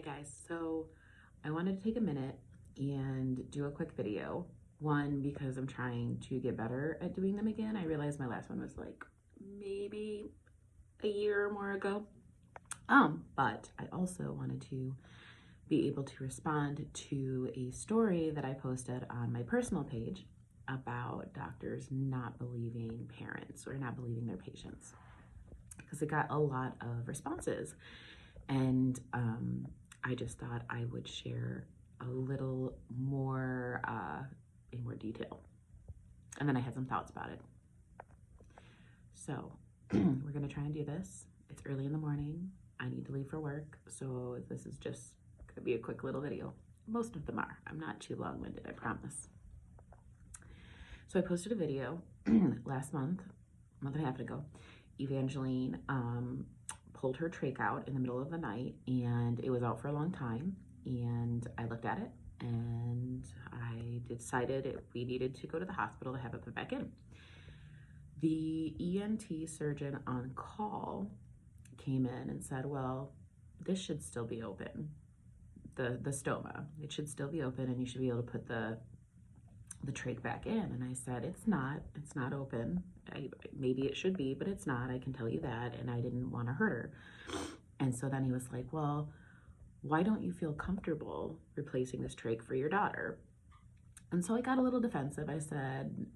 Guys, so I wanted to take a minute and do a quick video. One, because I'm trying to get better at doing them again. I realized my last one was like maybe a year or more ago. But I also wanted to be able to respond to a story that I posted on my personal page about doctors not believing parents or not believing their patients, because it got a lot of responses. And I just thought I would share a little more in more detail. And then I had some thoughts about it. So we're gonna try and do this. It's early in the morning. I need to leave for work. So this is just gonna be a quick little video. Most of them are. I'm not too long-winded, I promise. So I posted a video last month, a month and a half ago. Evangeline pulled her trach out in the middle of the night, and it was out for a long time. And I looked at it and I decided we needed to go to the hospital to have it put back in. The ENT surgeon on call came in and said, well, this should still be open. The stoma, it should still be open and you should be able to put the trach back in. And I said, it's not open. Maybe it should be, but it's not, I can tell you that. And I didn't want to hurt her. And so then he was like, well, why don't you feel comfortable replacing this trach for your daughter? And so I got a little defensive. I said,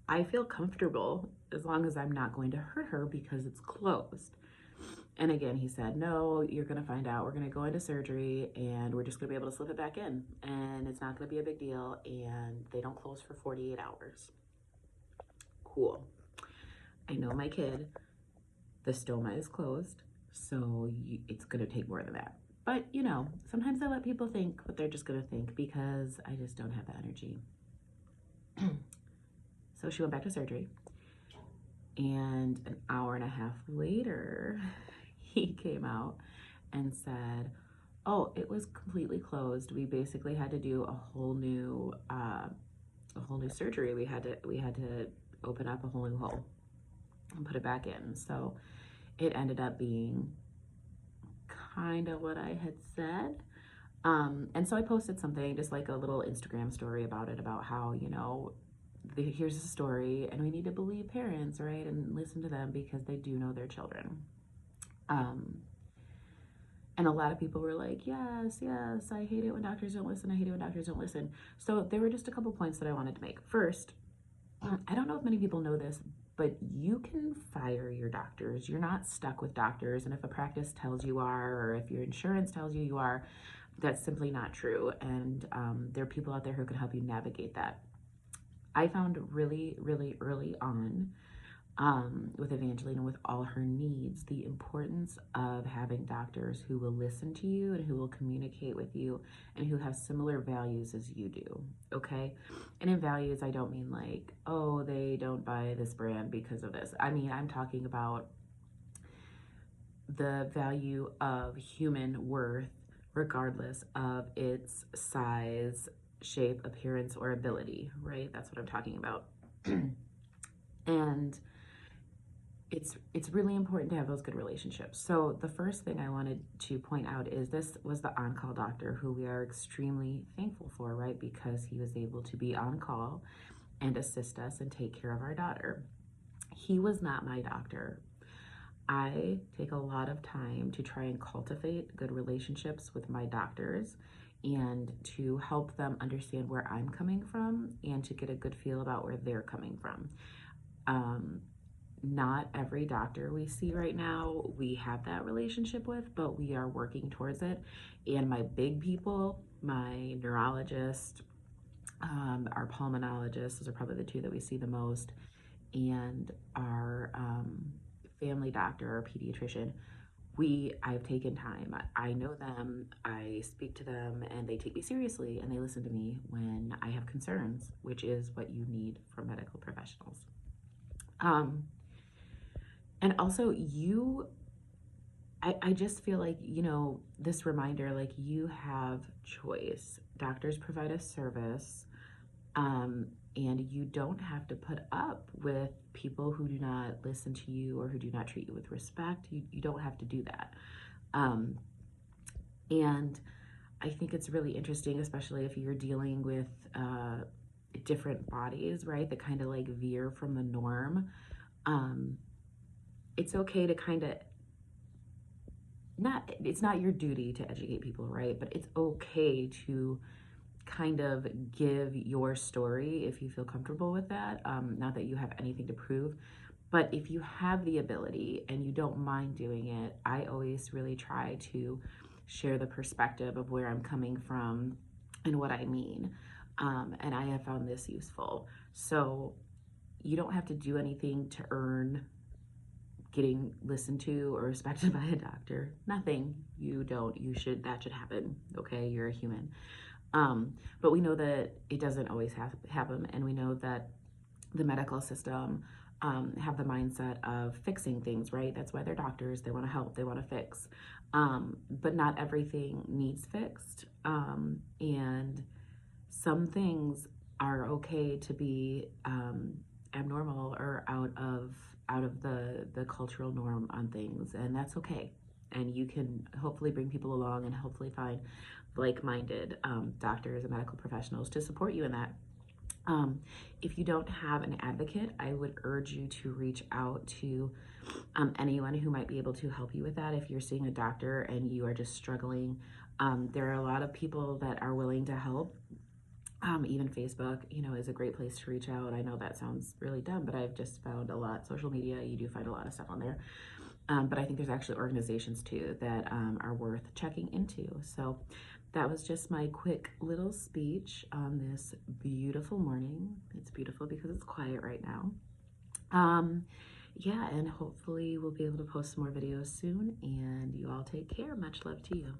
I feel comfortable as long as I'm not going to hurt her because it's closed. And again, he said, no, you're going to find out. We're going to go into surgery and we're just going to be able to slip it back in. And it's not going to be a big deal. And they don't close for 48 hours. Cool. I know my kid, the stoma is closed, so it's going to take more than that. But, you know, sometimes I let people think what they're just going to think because I just don't have the energy. So she went back to surgery. And an hour and a half later, he came out and said, oh, it was completely closed. We basically had to do a whole new surgery. We had to open up a whole new hole and put it back in. So it ended up being kind of what I had said. And so I posted something, just like a little Instagram story about it, about how, you know, here's the story and we need to believe parents, right? And listen to them because they do know their children. And a lot of people were like, yes, I hate it when doctors don't listen. I hate it when doctors don't listen. So there were just a couple points that I wanted to make. First, I don't know if many people know this, but you can fire your doctors. You're not stuck with doctors. And if a practice tells you are, or if your insurance tells you are, that's simply not true. And there are people out there who can help you navigate that. I found really, really early on with Evangeline and with all her needs, the importance of having doctors who will listen to you and who will communicate with you and who have similar values as you do, okay? And in values, I don't mean like, oh, they don't buy this brand because of this. I mean, I'm talking about the value of human worth regardless of its size, shape, appearance, or ability, right? That's what I'm talking about. And it's really important to have those good relationships. So the first thing I wanted to point out is this was the on-call doctor who we are extremely thankful for, right? Because he was able to be on call and assist us and take care of our daughter. He was not my doctor. I take a lot of time to try and cultivate good relationships with my doctors and to help them understand where I'm coming from and to get a good feel about where they're coming from. Not every doctor we see right now we have that relationship with, but we are working towards it. And my big people, my neurologist, our pulmonologist, those are probably the two that we see the most, and our family doctor or pediatrician, I've taken time. I know them, I speak to them, and they take me seriously and they listen to me when I have concerns, which is what you need from medical professionals. And also I just feel like, you know, this reminder, like you have choice. Doctors provide a service, and you don't have to put up with people who do not listen to you or who do not treat you with respect. You don't have to do that. And I think it's really interesting, especially if you're dealing with different bodies, right, that kind of like veer from the norm. It's okay to kind of it's not your duty to educate people, right? But it's okay to kind of give your story if you feel comfortable with that. Not that you have anything to prove, but if you have the ability and you don't mind doing it, I always really try to share the perspective of where I'm coming from and what I mean. And I have found this useful. So you don't have to do anything to earn getting listened to or respected by a doctor. Nothing. You don't. You should. That should happen. Okay, you're a human. But we know that it doesn't always happen, and we know that the medical system have the mindset of fixing things, right? That's why they're doctors. They want to help. They want to fix. But not everything needs fixed, and some things are okay to be abnormal or out of the cultural norm on things, and that's okay. And you can hopefully bring people along and hopefully find like-minded doctors and medical professionals to support you in that. If you don't have an advocate, I would urge you to reach out to anyone who might be able to help you with that. If you're seeing a doctor and you are just struggling, there are a lot of people that are willing to help. Even Facebook, is a great place to reach out. I know that sounds really dumb, but I've just found a lot. Social media, you do find a lot of stuff on there. But I think there's actually organizations too that are worth checking into. So that was just my quick little speech on this beautiful morning. It's beautiful because it's quiet right now. Yeah, and hopefully we'll be able to post some more videos soon, and you all take care. Much love to you.